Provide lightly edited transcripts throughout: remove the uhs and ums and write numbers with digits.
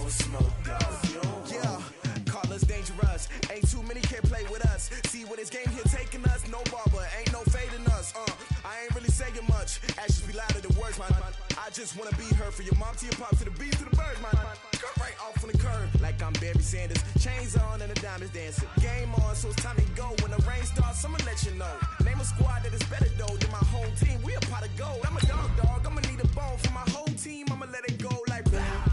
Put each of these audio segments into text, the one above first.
want smoke, yeah, call us dangerous. Ain't too many can play with us. See where this game here taking us. No barber, ain't no fading us. I ain't really saying much. Actions be louder than words, man. I just wanna be heard for your mom to your pop to the beat to the bird, man. Cut right off on the curb like I'm Barry Sanders. Chains on and the diamonds dancing. Game on, so it's time to go. When the rain starts, I'ma let you know. Name a squad that is better though than my home team. We a pot of gold. I'm a dog. I'ma need a bone for my whole team. I'ma let it go like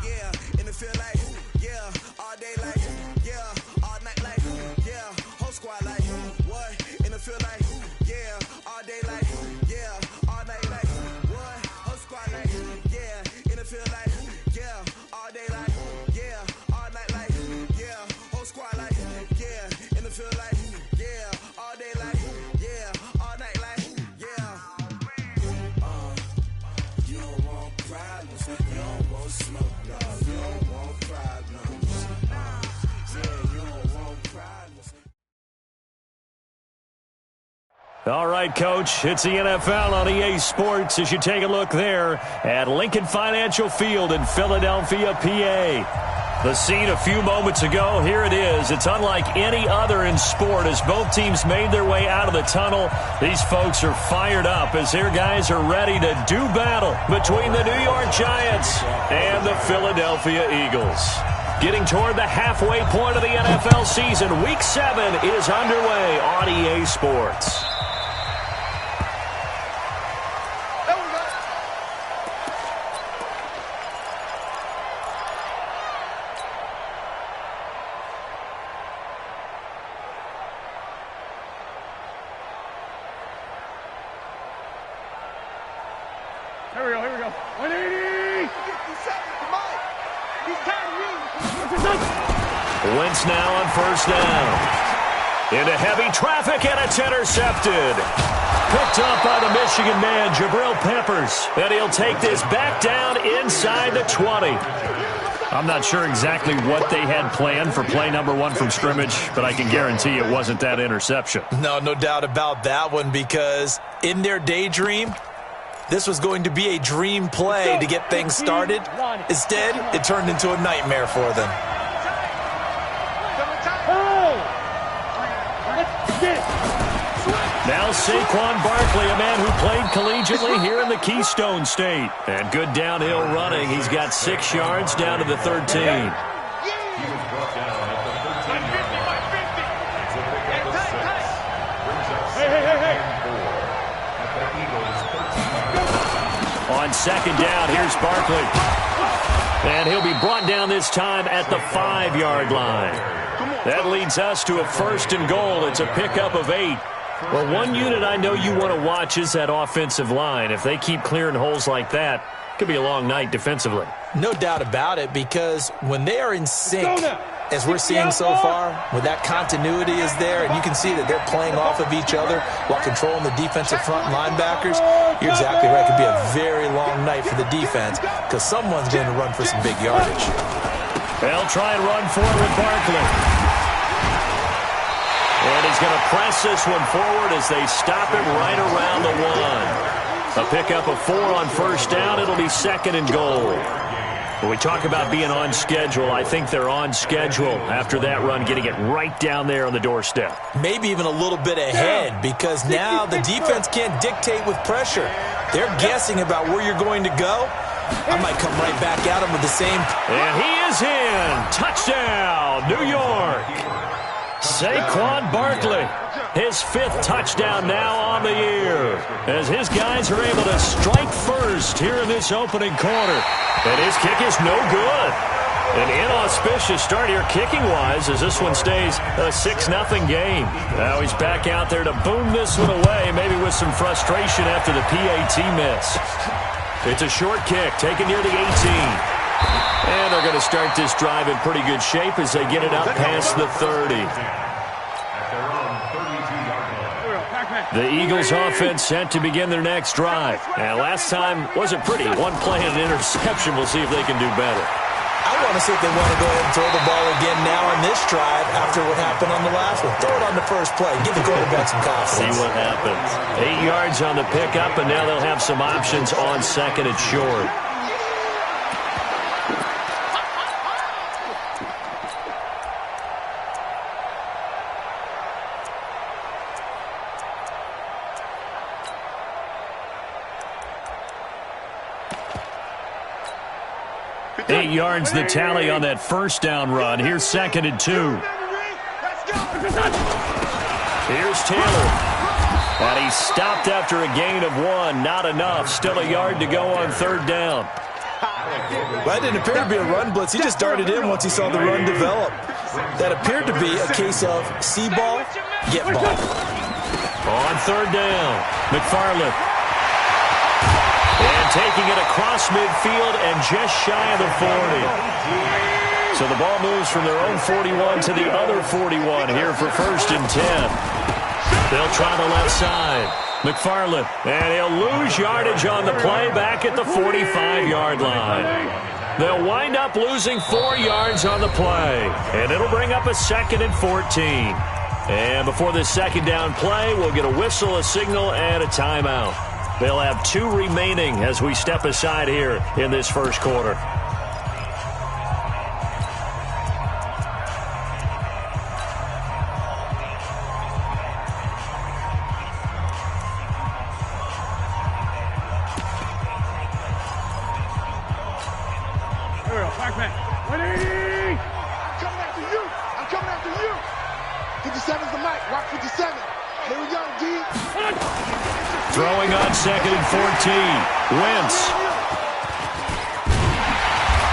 yeah, and it feel like yeah, all day like yeah, all night like yeah, whole squad like what? And it feel like yeah, all day like yeah, all night like what? Whole squad like yeah, and it feel like yeah, all day like yeah, all night like yeah, whole squad like yeah, and it feel like yeah, all day like yeah, all night like yeah. You don't want problems, you don't want smoke, no, you don't want problems. Yeah, you don't want problems. All right, Coach, it's the NFL on EA Sports as you take a look there at Lincoln Financial Field in Philadelphia, PA. The scene a few moments ago, here it is. It's unlike any other in sport as both teams made their way out of the tunnel. These folks are fired up as their guys are ready to do battle between the New York Giants and the Philadelphia Eagles. Getting toward the halfway point of the NFL season, Week 7 is underway on EA Sports. Here we go. 180! He's Wentz now on first down. Into heavy traffic, and it's intercepted. Picked up by the Michigan man, Jabril Peppers. And he'll take this back down inside the 20. I'm not sure exactly what they had planned for play number 1 from scrimmage, but I can guarantee it wasn't that interception. No doubt about that one, because in their daydream, this was going to be a dream play to get things started. Instead, it turned into a nightmare for them. Now Saquon Barkley, a man who played collegiately here in the Keystone State. And good downhill running. He's got 6 yards down to the 13. On second down, here's Barkley. And he'll be brought down this time at the 5-yard line. That leads us to a 1st and goal. It's a pickup of 8. Well, one unit I know you want to watch is that offensive line. If they keep clearing holes like that, it could be a long night defensively. No doubt about it, because when they are in sync, as we're seeing so far, when that continuity is there, and you can see that they're playing off of each other while controlling the defensive front linebackers, you're exactly right. It could be a very long night for the defense because someone's going to run for some big yardage. They'll try and run forward with Barkley. And he's going to press this one forward as they stop him right around the 1. A pickup of 4 on first down. It'll be 2nd and goal. When we talk about being on schedule, I think they're on schedule after that run, getting it right down there on the doorstep. Maybe even a little bit ahead, because now the defense can't dictate with pressure. They're guessing about where you're going to go. I might come right back at him with the same. And he is in. Touchdown, New York. Saquon Barkley, his 5th touchdown now on the year, as his guys are able to strike first here in this opening quarter. And his kick is no good. An inauspicious start here kicking-wise as this one stays a 6-0 game. Now he's back out there to boom this one away, maybe with some frustration after the PAT miss. It's a short kick taken near the 18. And they're going to start this drive in pretty good shape as they get it up past the 30. The Eagles offense set to begin their next drive. And last time wasn't pretty. One play and an interception. We'll see if they can do better. I want to see if they want to go ahead and throw the ball again now on this drive after what happened on the last one. Throw it on the first play. Give the quarterback some confidence. See what happens. 8 yards on the pickup, and now they'll have some options on 2nd and short. yards the tally on that first down run. Here's 2nd and 2. Here's Taylor. And he stopped after a gain of 1. Not enough. Still a yard to go on 3rd down. Well, that didn't appear to be a run blitz. He just darted in once he saw the run develop. That appeared to be a case of see ball, get ball. On 3rd down, McFarland. And taking it across midfield and just shy of the 40. So the ball moves from their own 41 to the other 41 here for 1st and 10. They'll try the left side. McFarland, and he'll lose yardage on the play back at the 45-yard line. They'll wind up losing 4 yards on the play, and it'll bring up a 2nd and 14. And before this 2nd down play, we'll get a whistle, a signal, and a timeout. They'll have 2 remaining as we step aside here in this first quarter. Throwing on 2nd and 14. Wentz.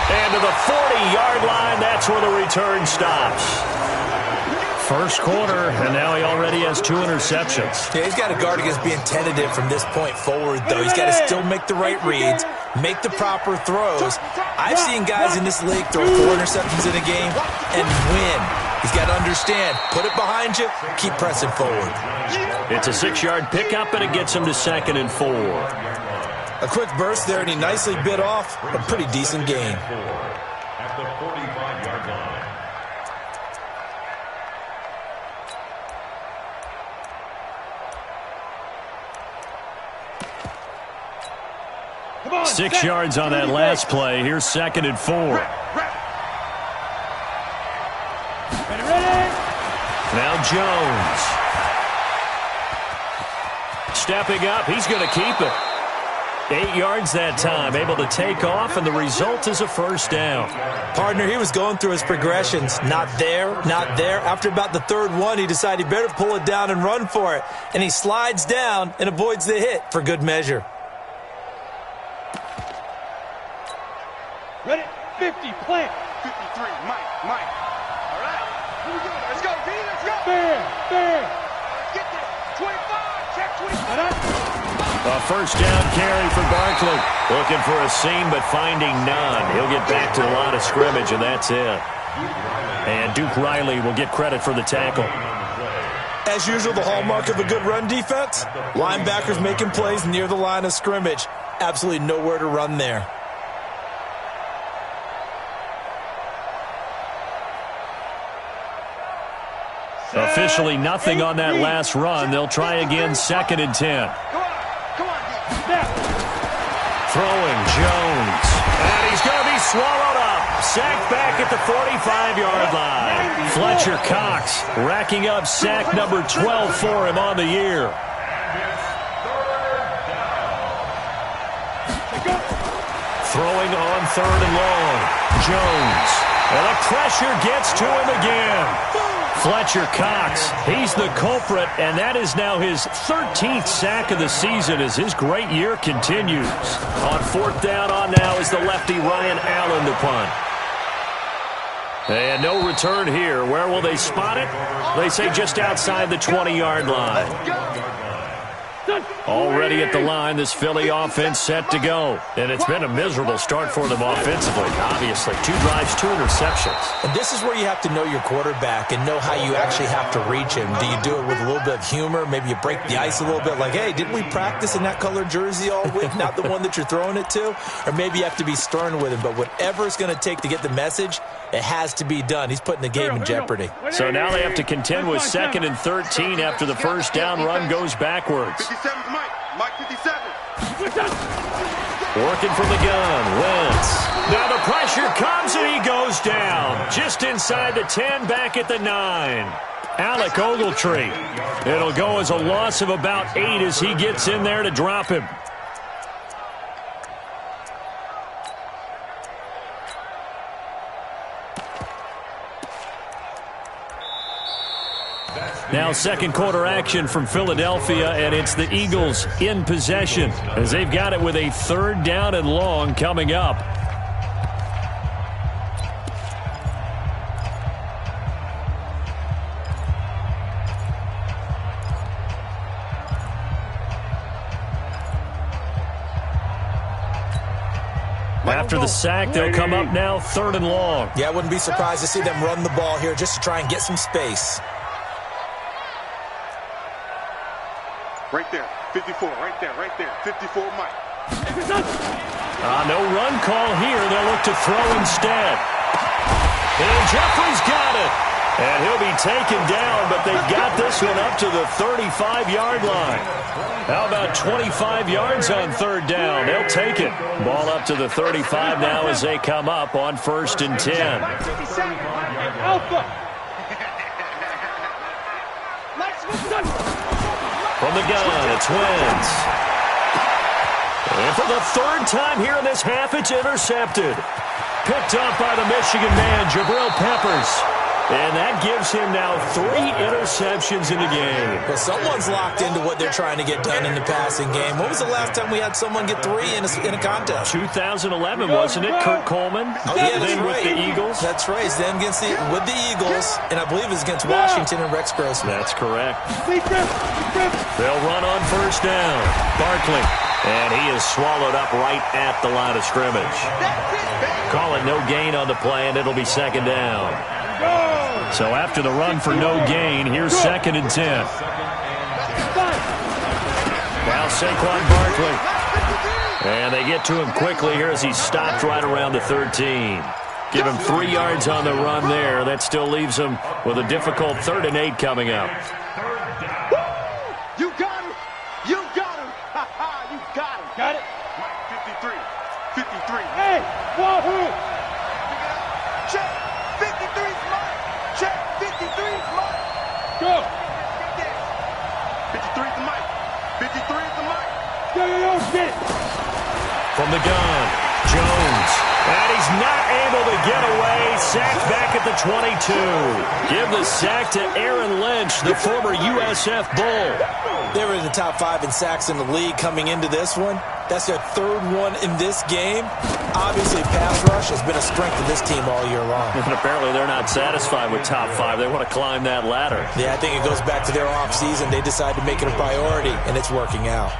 And to the 40-yard line, that's where the return stops. First quarter, and now he already has 2 interceptions. Yeah, he's got to guard against being tentative from this point forward, though. He's got to still make the right reads, make the proper throws. I've seen guys in this league throw 4 interceptions in a game and win. He's got to understand, put it behind you, keep pressing forward. It's a 6-yard pickup, and it gets him to 2nd and 4. A quick burst there, and he nicely bit off a pretty decent gain. At the 45-yard line. Come on, 6 yards on that last play. Here's 2nd and 4. Ready? Now Jones. Stepping up, he's going to keep it. 8 yards that time, able to take off, and the result is a 1st down. Partner, he was going through his progressions. Not there, not there. After about the 3rd one, he decided he better pull it down and run for it. And he slides down and avoids the hit for good measure. Ready? 50, plant. 53, Mike. All right, here we go. Let's go, D, let's go. Fair. Get there. 25, check 25. A 1st down carry for Barkley. Looking for a seam, but finding none. He'll get back to the line of scrimmage, and that's it. And Duke Riley will get credit for the tackle. As usual, the hallmark of a good run defense, linebackers making plays near the line of scrimmage. Absolutely nowhere to run there. Officially nothing on that last run. They'll try again, 2nd and 10. Come on, D. Throwing Jones. And he's going to be swallowed up. Sacked back at the 45-yard line. Fletcher Cox racking up sack number 12 for him on the year. Throwing on 3rd and long. Jones. And the pressure gets to him again. Fletcher Cox, he's the culprit, and that is now his 13th sack of the season as his great year continues. On 4th down on now is the lefty Ryan Allen to punt. And no return here. Where will they spot it? They say just outside the 20-yard line. Already at the line, this Philly offense set to go. And it's been a miserable start for them offensively, obviously. 2 drives, 2 interceptions. And this is where you have to know your quarterback and know how you actually have to reach him. Do you do it with a little bit of humor? Maybe you break the ice a little bit like, hey, didn't we practice in that colored jersey all week? Not the one that you're throwing it to? Or maybe you have to be stern with him. But whatever it's going to take to get the message, it has to be done. He's putting the game in jeopardy. So now they have to contend with 2nd and 13 after the 1st down run goes backwards. 57 is Mike. Mike 57. Working from the gun, Wentz. Now the pressure comes and he goes down. Just inside the 10, back at the 9. Alec Ogletree. It'll go as a loss of about 8 as he gets in there to drop him. Now second quarter action from Philadelphia, and it's the Eagles in possession as they've got it with a 3rd down and long coming up. After the sack, they'll come up now 3rd and long. Yeah, I wouldn't be surprised to see them run the ball here just to try and get some space. Right there, 54, right there, 54, Mike. No run call here. They'll look to throw instead. And Jeffrey's got it. And he'll be taken down, but they've got this one up to the 35-yard line. How about 25 yards on 3rd down? They'll take it. Ball up to the 35 now as they come up on 1st and 10. Alpha. From the gun, it's Wentz. And for the 3rd time here in this half, it's intercepted. Picked up by the Michigan man, Jabril Peppers. And that gives him now 3 interceptions in the game. Well, someone's locked into what they're trying to get done in the passing game. When was the last time we had someone get 3 in a contest? 2011, wasn't it? Kurt Coleman. Oh, yeah, that's then right. With the Eagles. That's right. It's then with the Eagles, and I believe it's against Washington and Rex Grossman. That's correct. They'll run on 1st down. Barkley. And he is swallowed up right at the line of scrimmage. Call it no gain on the play, and it'll be 2nd down. So after the run for no gain, here's 2nd and 10. Now Saquon Barkley. And they get to him quickly here as he's stopped right around the 13. Give him 3 yards on the run there. That still leaves him with a difficult 3rd and 8 coming up. You got him. You got him. You got him. Got it. 53. 53. Hey, wahoo! Check. 53's mine. Check. 53's mine. Go. 53's the mic. 53's the mic. Yo, get it. From the gun, Jones. And he's not able to get away. Sacked back at the 22. Give the sack to Aaron Lynch, the former USF Bull. They were in the top 5 in sacks in the league coming into this one. That's their 3rd one in this game. Obviously, pass rush has been a strength of this team all year long. And apparently they're not satisfied with top 5. They want to climb that ladder. Yeah, I think it goes back to their offseason. They decided to make it a priority, and it's working out.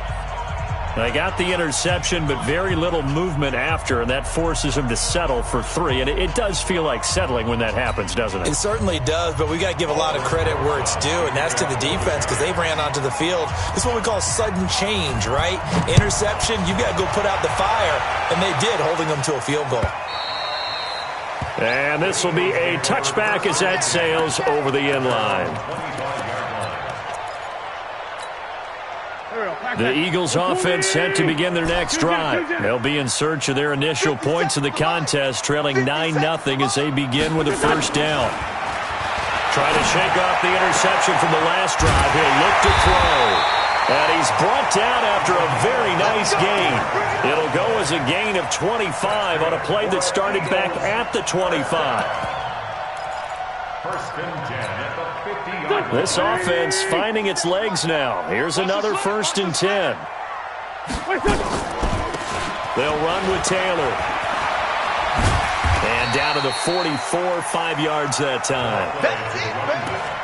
They got the interception, but very little movement after, and that forces them to settle for 3. And it does feel like settling when that happens, doesn't it? It certainly does, but we got to give a lot of credit where it's due, and that's to the defense because they ran onto the field. This is what we call sudden change, right? Interception, you got to go put out the fire, and they did, holding them to a field goal. And this will be a touchback as that sails over the end line. The Eagles offense set to begin their next drive. They'll be in search of their initial points in the contest, trailing 9-0 as they begin with a 1st down. Trying to shake off the interception from the last drive. He'll look to throw. And he's brought down after a very nice gain. It'll go as a gain of 25 on a play that started back at the 25. 1st and 10 at the 50-yard line. This offense finding its legs now. Here's another 1st and 10. They'll run with Taylor. And down to the 44, 5 yards that time.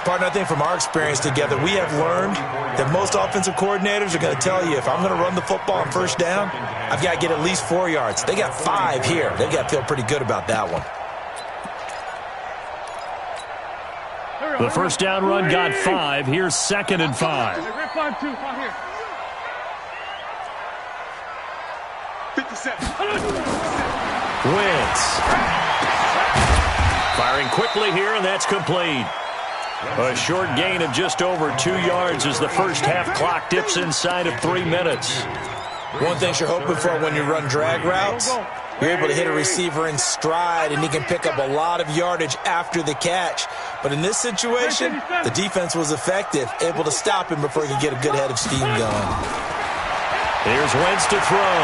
Partner, I think from our experience together, we have learned that most offensive coordinators are going to tell you if I'm going to run the football on 1st down, I've got to get at least 4 yards. They got 5 here. They've got to feel pretty good about that one. The 1st down run got 5. Here's 2nd and 5. 57. Wentz. Firing quickly here, and that's complete. A short gain of just over 2 yards as the first half clock dips inside of 3 minutes. One thing you're hoping for when you run drag routes, you're able to hit a receiver in stride, and he can pick up a lot of yardage after the catch. But in this situation, the defense was effective, able to stop him before he could get a good head of steam going. Here's Wentz to throw.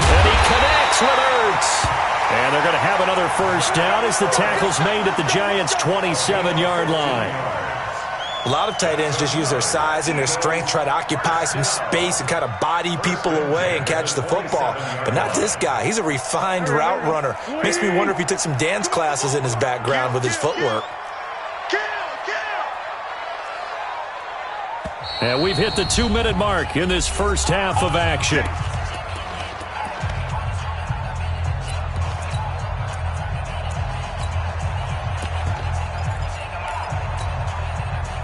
And he connects with Ertz. And they're going to have another first down as the tackle's made at the Giants' 27-yard line. A lot of tight ends just use their size and their strength, try to occupy some space and kind of body people away and catch the football. But not this guy. He's a refined route runner. Makes me wonder if he took some dance classes in his background with his footwork. And we've hit the 2-minute mark in this first half of action.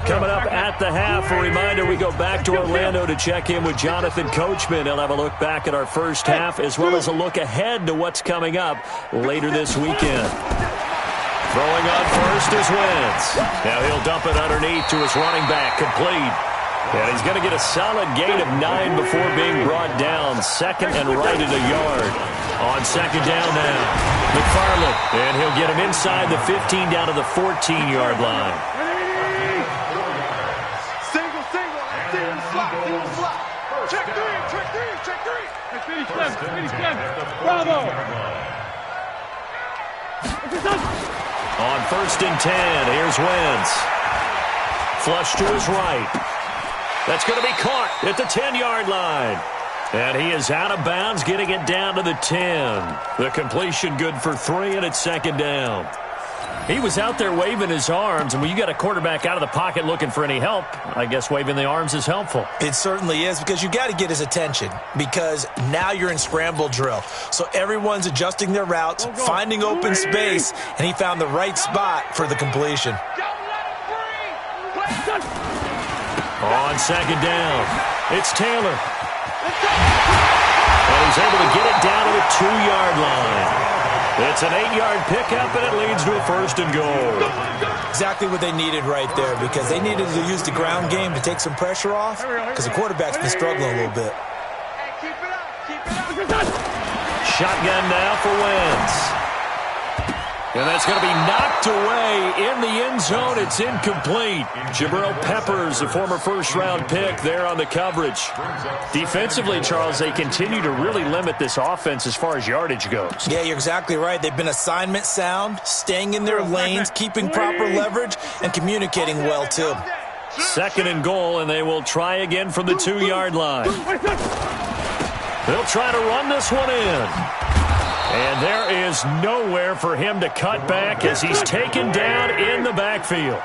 Coming up at the half, a reminder, we go back to Orlando to check in with Jonathan Coachman. He'll have a look back at our first half as well as a look ahead to what's coming up later this weekend. Throwing on first is Wentz. Now he'll dump it underneath to his running back, complete. And he's going to get a solid gain of 9 before being brought down. Second and right at a yard. On second down now, McFarland. And he'll get him inside the 15 down to the 14-yard line. Bravo! On first and 10, here's Wentz. Flush to his right. That's going to be caught at the 10-yard line. And he is out of bounds, getting it down to the 10. The completion good for 3, and it's second down. He was out there waving his arms, and when you got a quarterback out of the pocket looking for any help, I guess waving the arms is helpful. It certainly is, because you got to get his attention, because now you're in scramble drill. So everyone's adjusting their routes, finding open space, and he found the right spot for the completion. On second down, it's Taylor. And he's able to get it down to the 2-yard line. It's an 8-yard pickup, and it leads to a first and goal. Exactly what they needed right there, because they needed to use the ground game to take some pressure off, because the quarterback's been struggling a little bit. Shotgun now for Wentz. And that's going to be knocked away in the end zone. It's incomplete. Jabril Peppers, a former first-round pick, there on the coverage. Defensively, Charles, they continue to really limit this offense as far as yardage goes. Yeah, you're exactly right. They've been assignment sound, staying in their lanes, keeping proper leverage, and communicating well, too. Second and goal, and they will try again from the 2-yard line. They'll try to run this one in. And there is nowhere for him to cut back as he's taken down in the backfield.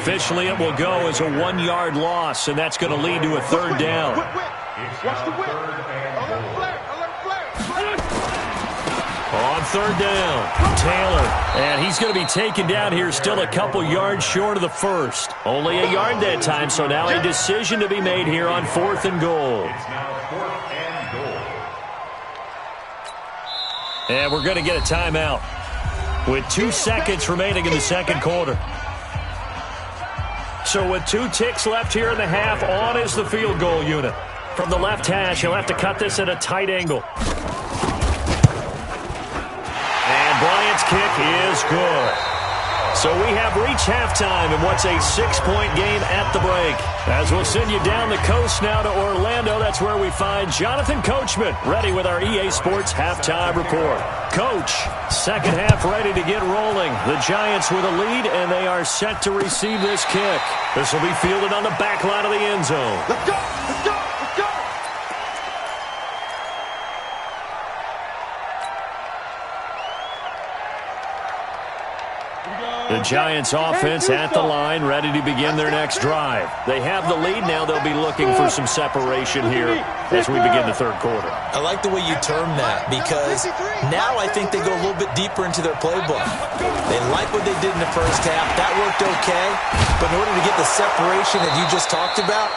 Officially, it will go as a 1-yard loss, and that's going to lead to a third down. On third down, Taylor. And he's going to be taken down here still a couple yards short of the first. Only a yard that time, so now a decision to be made here on 4th and goal. And we're going to get a timeout with 2 seconds remaining in the second quarter. So with 2 ticks left here in the half, on is the field goal unit. From the left hash, he'll have to cut this at a tight angle. And Bryant's kick is good. So we have reached halftime in what's a 6-point game at the break. As we'll send you down the coast now to Orlando, that's where we find Jonathan Coachman, ready with our EA Sports halftime report. Coach, second half ready to get rolling. The Giants with a lead, and they are set to receive this kick. This will be fielded on the back line of the end zone. Let's go! Let's go! Let's go! The Giants offense at the line, ready to begin their next drive. They have the lead now. They'll be looking for some separation here as we begin the third quarter. I like the way you term that, because now I think they go a little bit deeper into their playbook. They like what they did in the first half. That worked okay. But in order to get the separation that you just talked about,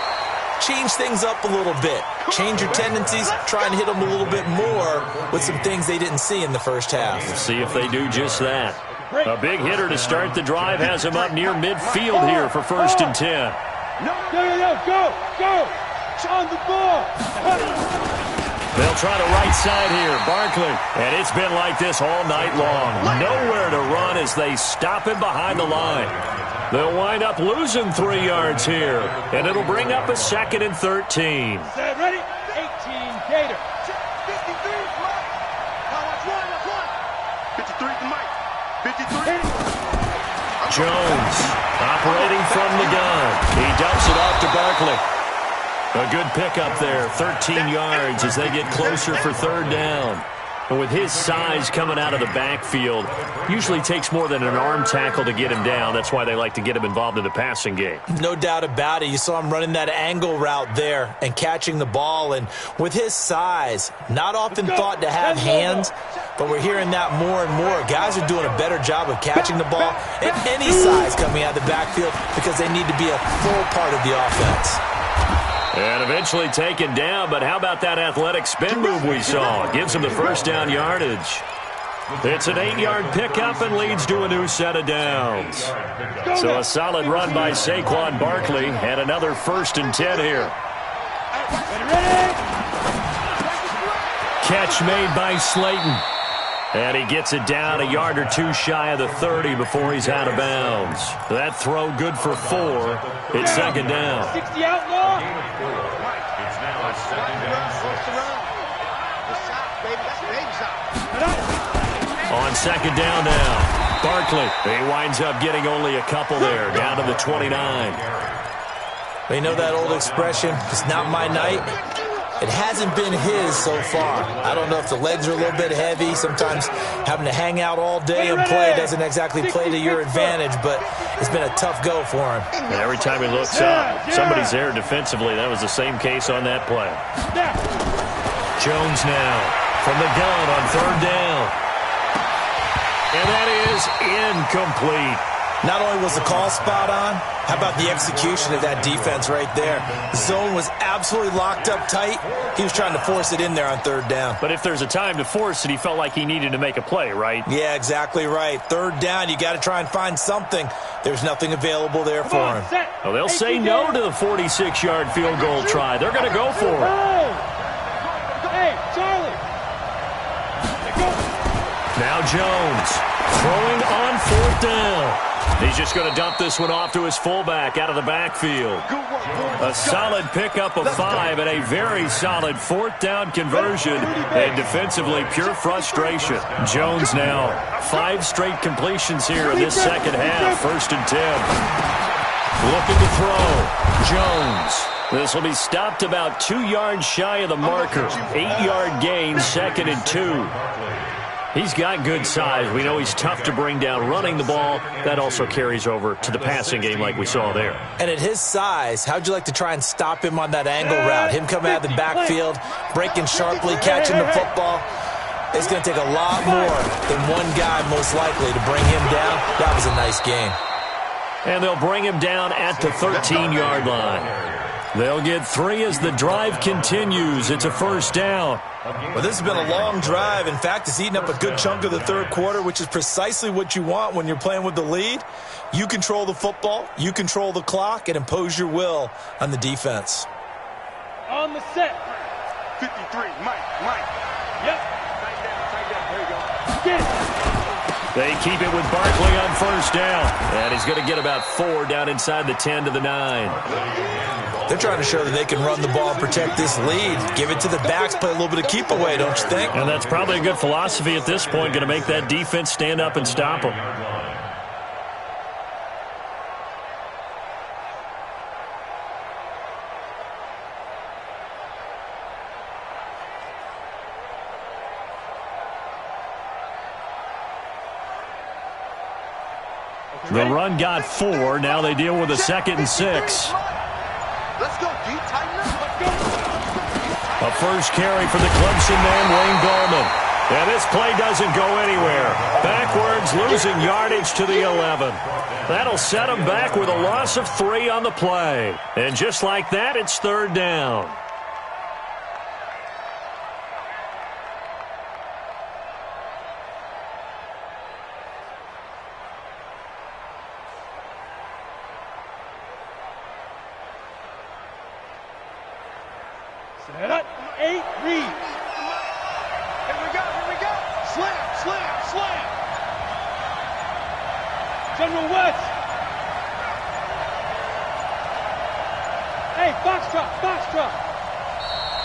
change things up a little bit. Change your tendencies. Try and hit them a little bit more with some things they didn't see in the first half. We'll see if they do just that. A big hitter to start the drive has him up near midfield here for 1st and 10. Go! On the ball! They'll try the right side here, Barkley. And it's been like this all night long. Nowhere to run as they stop him behind the line. They'll wind up losing 3 yards here. And it'll bring up a 2nd and 13. Ready? 18, Gator. 53, now watch one. 52. 53 to Mike. 53. Jones operating from the gun. He dumps it off to Barkley. A good pickup there, 13 yards as they get closer for third down. And with his size coming out of the backfield, usually takes more than an arm tackle to get him down. That's why they like to get him involved in the passing game. No doubt about it. You saw him running that angle route there and catching the ball. And with his size, not often thought to have hands, but we're hearing that more and more. Guys are doing a better job of catching the ball at any size coming out of the backfield because they need to be a full part of the offense. And eventually taken down, but how about that athletic spin move we saw? Gives him the first down yardage. It's an 8-yard pickup and leads to a new set of downs. So a solid run by Saquon Barkley and another 1st and 10 here. Catch made by Slayton. And he gets it down a yard or two shy of the 30 before he's out of bounds. That throw good for 4. It's second down. 60 outlaw. It's now a second down. On second down now, Barkley. He winds up getting only a couple there, down to the 29. You know that old expression, it's not my night? It hasn't been his so far. I don't know if the legs are a little bit heavy. Sometimes having to hang out all day and play doesn't exactly play to your advantage, but it's been a tough go for him. And every time he looks up, somebody's there defensively. That was the same case on that play. Jones now from the gun on third down. And that is incomplete. Not only was the call spot on, how about the execution of that defense right there? The zone was absolutely locked up tight. He was trying to force it in there on third down. But if there's a time to force it, he felt like he needed to make a play, right? Yeah, exactly right. Third down, you got to try and find something. There's nothing available there for him. Well, they'll say no to the 46-yard field goal try. They're going to go for it. Hey, Charlie. Now Jones throwing on fourth down. He's just going to dump this one off to his fullback out of the backfield. A solid pickup of 5 and a very solid fourth down conversion. And defensively, pure frustration. Jones now 5 straight completions here in this second half. 1st and 10. Looking to throw. Jones. This will be stopped about 2 yards shy of the marker. 8-yard gain, 2nd and 2. He's got good size. We know he's tough to bring down running the ball. That also carries over to the passing game like we saw there. And at his size, how'd you like to try and stop him on that angle route? Him coming out of the backfield, breaking sharply, catching the football. It's going to take a lot more than one guy most likely to bring him down. That was a nice game. And they'll bring him down at the 13-yard line. They'll get 3 as the drive continues. It's a first down. Well, this has been a long drive. In fact, it's eaten up a good chunk of the third quarter, which is precisely what you want when you're playing with the lead. You control the football, you control the clock, and impose your will on the defense. On the set. 53, Mike. Yep. Tight down. There you go. Get it. They keep it with Barkley on first down. And he's going to get about 4 down inside the 10 to the 9. They're trying to show that they can run the ball and protect this lead. Give it to the backs, play a little bit of keep away, don't you think? And that's probably a good philosophy at this point, going to make that defense stand up and stop them. The run got 4. Now they deal with a 2nd and 6. Let's go, D. Tighten up. Let's go. A first carry for the Clemson man, Wayne Gallman. And this play doesn't go anywhere. Backwards, losing yardage to the 11. That'll set him back with a loss of 3 on the play. And just like that, it's third down. Set up. 8 reads. Here we go. Slam. General West. Hey, Foxtrot.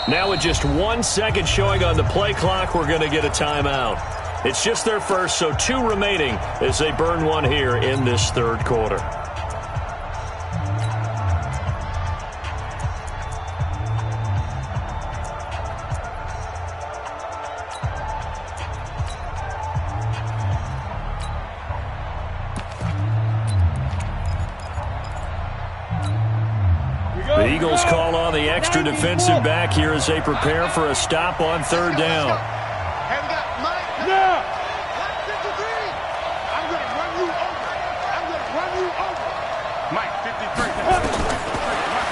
Now with just 1 second showing on the play clock, we're going to get a timeout. It's just their first, so 2 remaining as they burn one here in this third quarter. The Eagles call on the extra defensive back here as they prepare for a stop on third down. Now! I'm going to run you over. I'm going to run you over. Mike, 53.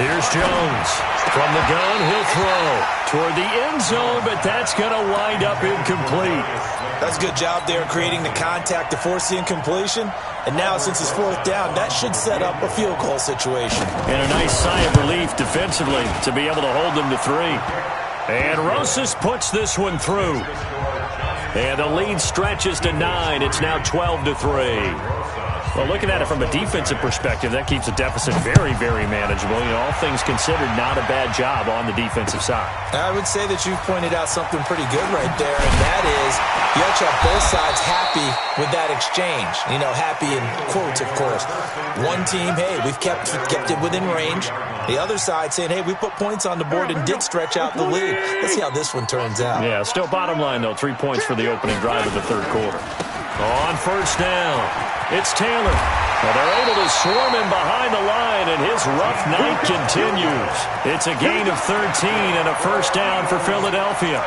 Here's Jones. From the gun, he'll throw toward the end zone, but that's going to wind up incomplete. That's a good job there creating the contact to force the incompletion. And now, since it's fourth down, that should set up a field goal situation. And a nice sigh of relief defensively to be able to hold them to 3. And Rosas puts this one through. And the lead stretches to 9. It's now 12-3. Well, looking at it from a defensive perspective, that keeps the deficit very, very manageable. You know, all things considered, not a bad job on the defensive side. I would say that you've pointed out something pretty good right there, and that is you have to have both sides happy with that exchange. You know, happy in quotes, of course. One team, hey, we've kept it within range. The other side saying, hey, we put points on the board and did stretch out the lead. Let's see how this one turns out. Yeah, still bottom line, though, 3 points for the opening drive of the third quarter. On first down, it's Taylor. Well, they're able to swarm him behind the line, and his rough night continues. It's a gain of 13 and a first down for Philadelphia.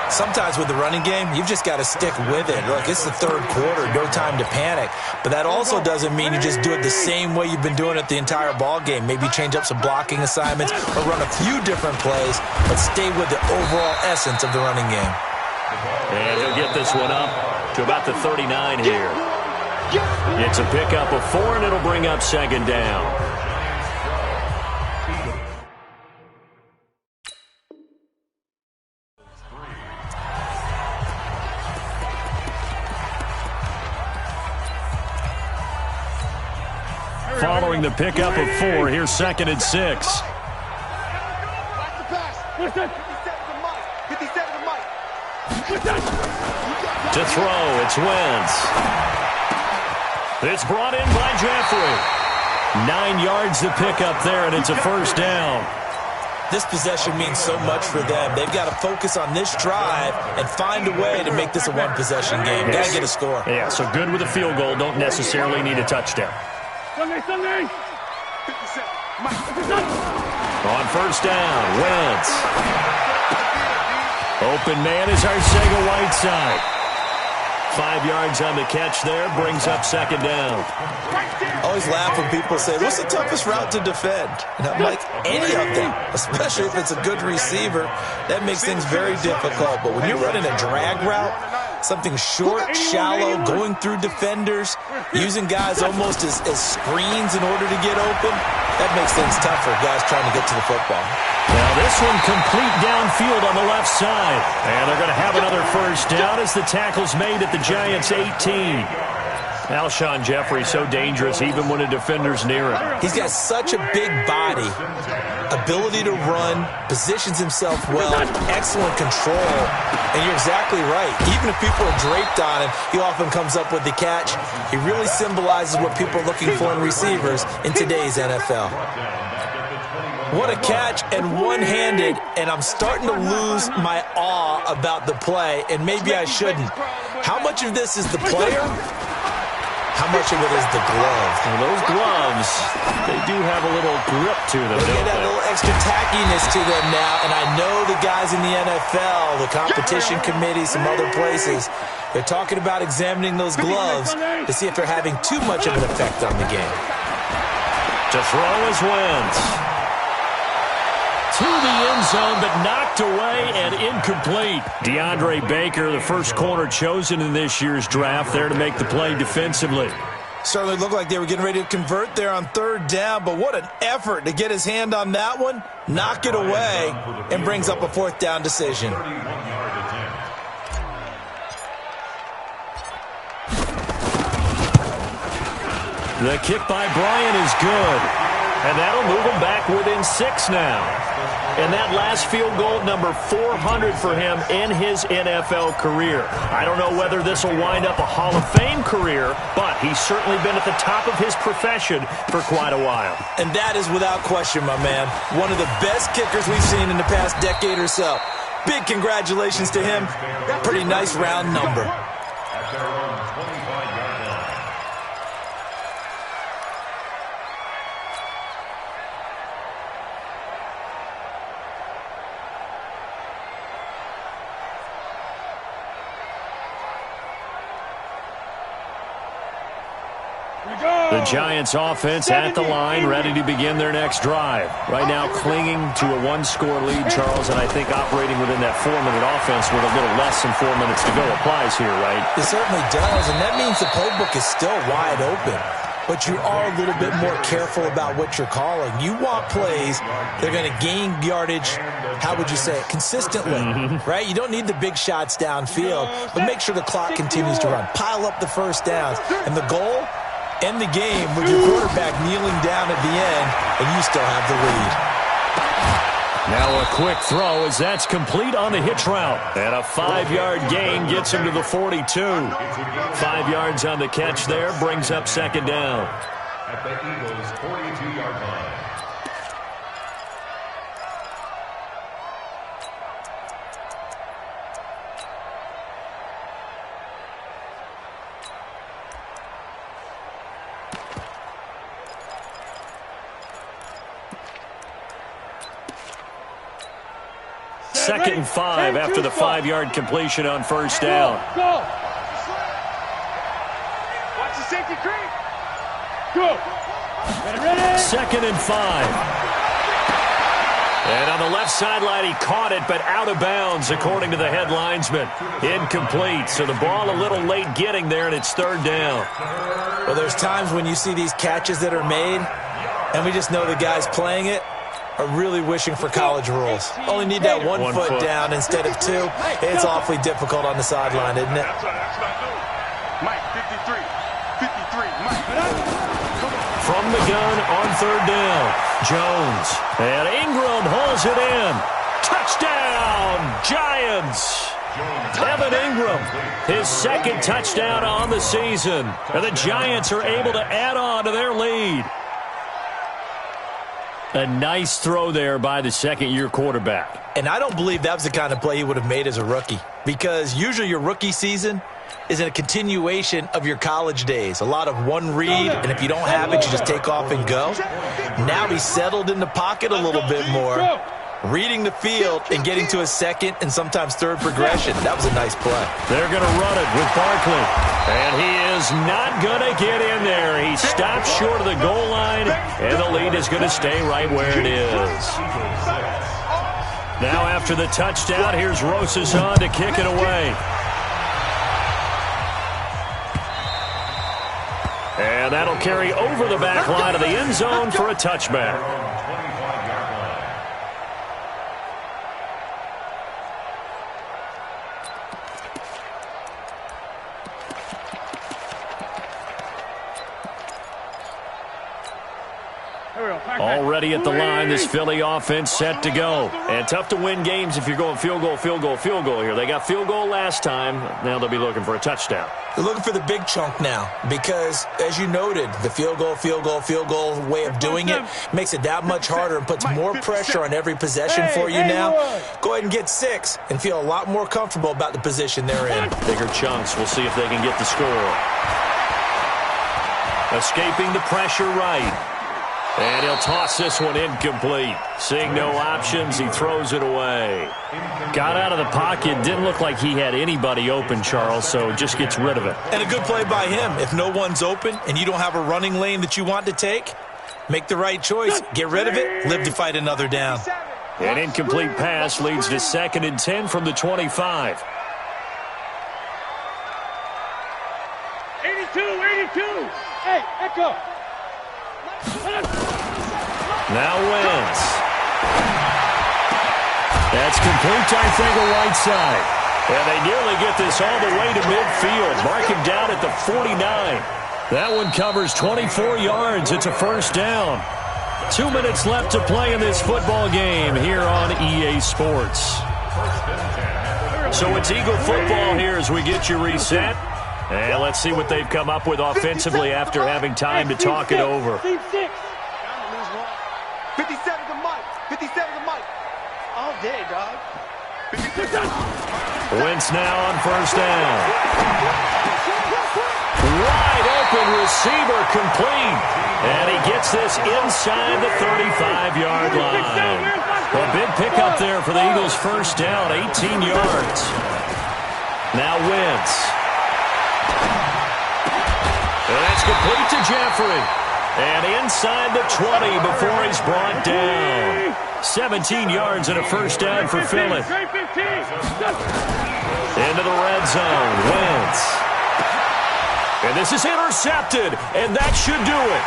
Sometimes with the running game, you've just got to stick with it. Look, it's the third quarter, no time to panic. But that also doesn't mean you just do it the same way you've been doing it the entire ball game. Maybe change up some blocking assignments or run a few different plays, but stay with the overall essence of the running game. And he'll get this one up to about the 39 here. It's a pickup of 4, and it'll bring up second down. Following the pickup of 4, here's 2nd and 6. To throw, it's Wentz. It's brought in by Jeffrey. 9 yards to pick up there, and it's a first down. This possession means so much for them. They've got to focus on this drive and find a way to make this a one-possession game. Got to get a score. Yeah, so good with a field goal. Don't necessarily need a touchdown. Sunday! On first down, Wentz. Open man is Arcega-Whiteside. 5 yards on the catch there, brings up second down. I always laugh when people say, what's the toughest route to defend? And I'm like, any of them, especially if it's a good receiver. That makes things very difficult. But when you're running a drag route, something short, shallow, going through defenders, using guys almost as screens in order to get open, that makes things tough for guys trying to get to the football. Now this one complete downfield on the left side. And they're going to have another first down as the tackle's made at the Giants' 18. Alshon Jeffrey so dangerous even when a defender's near him. He's got such a big body, ability to run, positions himself well, excellent control. And you're exactly right. Even if people are draped on him, he often comes up with the catch. He really symbolizes what people are looking for in receivers in today's NFL. What a catch, and one-handed, and I'm starting to lose my awe about the play, and maybe I shouldn't. How much of this is the player? How much of it is the glove? Well, those gloves, they do have a little grip to them, They don't get a they? little extra tackiness to them now, and I know the guys in the NFL, the competition committee, some other places, they're talking about examining those gloves to see if they're having too much of an effect on the game. To throw is Wentz. To the end zone, but knocked away and incomplete. DeAndre Baker, the first corner chosen in this year's draft, there to make the play defensively. Certainly looked like they were getting ready to convert there on third down, but what an effort to get his hand on that one, knock it away, and brings up a fourth down decision. The kick by Bryant is good. And that'll move him back within 6 now. And that last field goal, number 400 for him in his NFL career. I don't know whether this will wind up a Hall of Fame career, but he's certainly been at the top of his profession for quite a while. And that is without question, my man. One of the best kickers we've seen in the past decade or so. Big congratulations to him. Pretty nice round number. At their own 25-yard line. The Giants offense at the line, ready to begin their next drive. Right now clinging to a 1-score lead, Charles, and I think operating within that 4-minute offense with a little less than 4 minutes to go applies here, right? It certainly does, and that means the playbook is still wide open. But you are a little bit more careful about what you're calling. You want plays, they're going to gain yardage, how would you say it, consistently, right? You don't need the big shots downfield, but make sure the clock continues to run. Pile up the first downs, and the goal, end the game with your quarterback kneeling down at the end, and you still have the lead. Now a quick throw as that's complete on the hitch route. And a 5-yard gain gets him to the 42. 5 yards on the catch there, brings up second down. At the Eagles' 42-yard line. Second and 5 after the 5-yard completion on first down. Go. Watch the safety creep. Go. Ready. Second and 5. And on the left sideline, he caught it, but out of bounds, according to the head linesman. Incomplete, so the ball a little late getting there, and it's third down. Well, there's times when you see these catches that are made, and we just know the guys playing it are really wishing for college rules. Only need that one foot down instead of 2. It's awfully difficult on the sideline, isn't it? That's what I do. Mike, 53. 53. Mike. From the gun on third down, Jones. And Ingram hauls it in. Touchdown, Giants. Evan Ingram, his second touchdown on the season. And the Giants are able to add on to their lead. A nice throw there by the second-year quarterback. And I don't believe that was the kind of play he would have made as a rookie, because usually your rookie season is a continuation of your college days. A lot of one read, and if you don't have it, you just take off and go. Now he's settled in the pocket a little bit more, reading the field and getting to a second and sometimes third progression. That was a nice play. They're going to run it with Barkley. And he is not going to get in there. He stops short of the goal line, and the lead is going to stay right where it is. Now after the touchdown, here's Rosas on to kick it away. And that'll carry over the back line of the end zone for a touchback. Already at the line, this Philly offense set to go. And tough to win games if you're going field goal, field goal, field goal here. They got field goal last time. Now they'll be looking for a touchdown. They're looking for the big chunk now because, as you noted, the field goal way of doing it makes it that much harder and puts more pressure on every possession for you now. Go ahead and get 6 and feel a lot more comfortable about the position they're in. Bigger chunks. We'll see if they can get the score. Escaping the pressure right. And he'll toss this one incomplete. Seeing no options, he throws it away. Got out of the pocket. Didn't look like he had anybody open, Charles, so just gets rid of it. And a good play by him. If no one's open and you don't have a running lane that you want to take, make the right choice. Get rid of it. Live to fight another down. An incomplete pass leads to 2nd and 10 from the 25. 82. Hey, Echo. Now Wentz. That's complete, I think, a right side. And they nearly get this all the way to midfield. Mark him down at the 49. That one covers 24 yards. It's a first down. 2 minutes left to play in this football game here on EA Sports. So it's Eagle football here as we get you reset. And let's see what they've come up with offensively after having time to talk it over. 57 to Mike. 57 to Mike. All day, dog. Wentz now on first down. Wide open receiver complete. And he gets this inside the 35-yard line. A big pickup there for the Eagles' first down, 18 yards. Now Wentz. And that's complete to Jeffrey. And inside the 20 before he's brought down. 17 yards and a first down for Philly. Into the red zone. Wentz. And this is intercepted. And that should do it.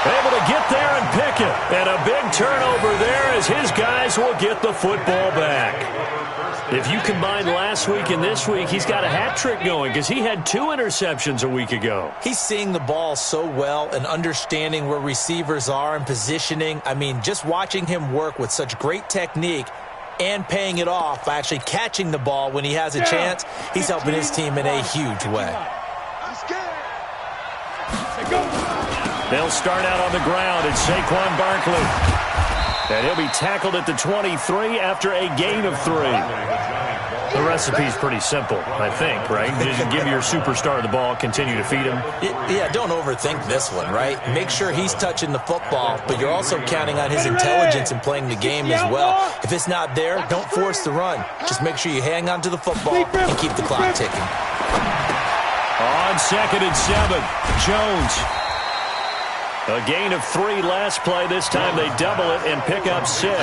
Able to get there and pick it. And a big turnover there as his guys will get the football back. If you combine last week and this week, he's got a hat trick going because he had 2 interceptions a week ago. He's seeing the ball so well and understanding where receivers are and positioning. I mean, just watching him work with such great technique and paying it off by actually catching the ball when he has a chance, he's helping his team in a huge way. They'll start out on the ground. It's Saquon Barkley. And he'll be tackled at the 23 after a gain of 3. The recipe's pretty simple, I think, right? Just give your superstar the ball, continue to feed him. Yeah, don't overthink this one, right? Make sure he's touching the football, but you're also counting on his intelligence in playing the game as well. If it's not there, don't force the run. Just make sure you hang on to the football and keep the clock ticking. On 2nd and 7, Jones. A gain of 3 last play. This time they double it and pick up 6.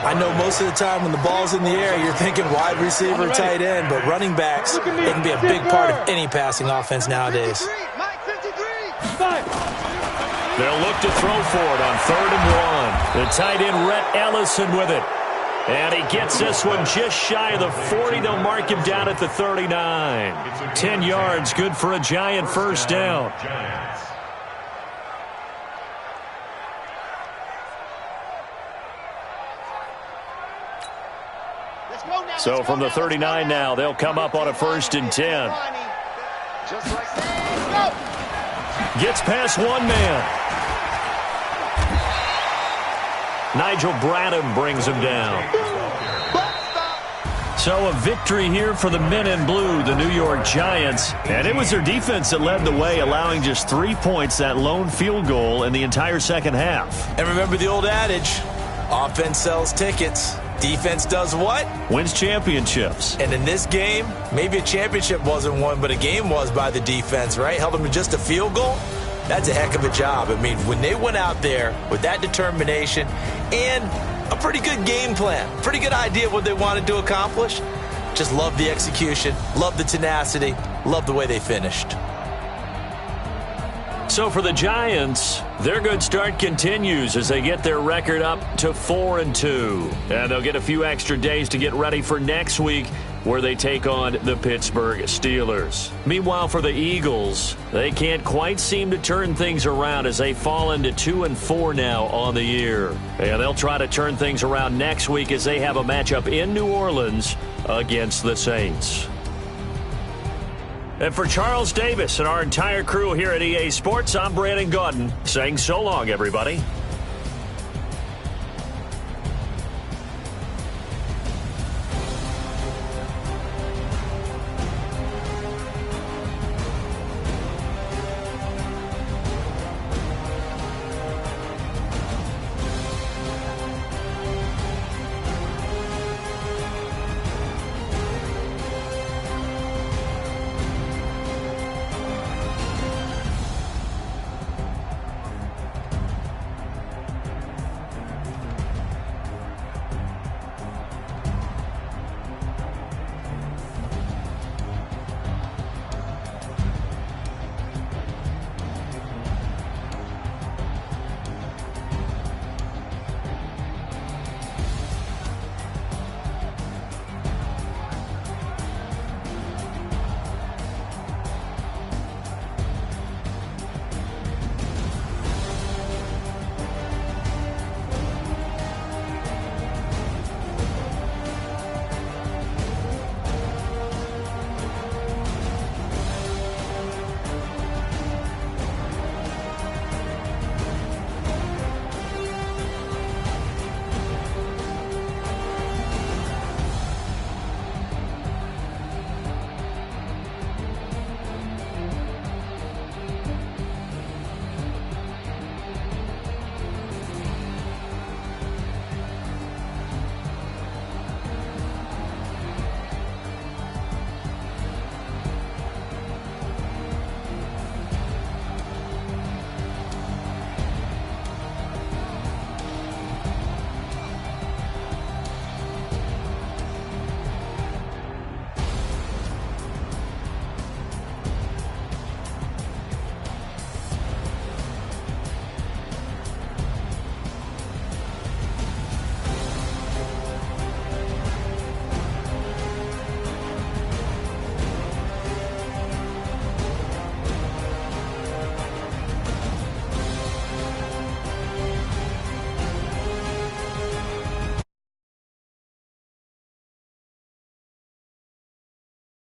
I know most of the time when the ball's in the air, you're thinking wide receiver, tight end, but running backs, they can be a big part of any passing offense nowadays. They'll look to throw for it on 3rd and 1. The tight end, Rhett Ellison, with it. And he gets this one just shy of the 40. They'll mark him down at the 39. 10 yards, good for a Giant first down. So from the 39 now, they'll come up on a 1st and 10. Gets past one man. Nigel Bradham brings him down. So a victory here for the men in blue, the New York Giants. And it was their defense that led the way, allowing just 3 points, that lone field goal in the entire second half. And remember the old adage, offense sells tickets. Defense does what? Wins championships. And in this game, maybe a championship wasn't won, but a game was by the defense, right? Held them to just a field goal. That's a heck of a job. I mean, when they went out there with that determination and a pretty good game plan, pretty good idea of what they wanted to accomplish, just love the execution, love the tenacity, love the way they finished. So for the Giants, their good start continues as they get their record up to 4-2. And they'll get a few extra days to get ready for next week, where they take on the Pittsburgh Steelers. Meanwhile, for the Eagles, they can't quite seem to turn things around as they fall into 2-4 now on the year. And they'll try to turn things around next week as they have a matchup in New Orleans against the Saints. And for Charles Davis and our entire crew here at EA Sports, I'm Brandon Gaudin saying so long, everybody.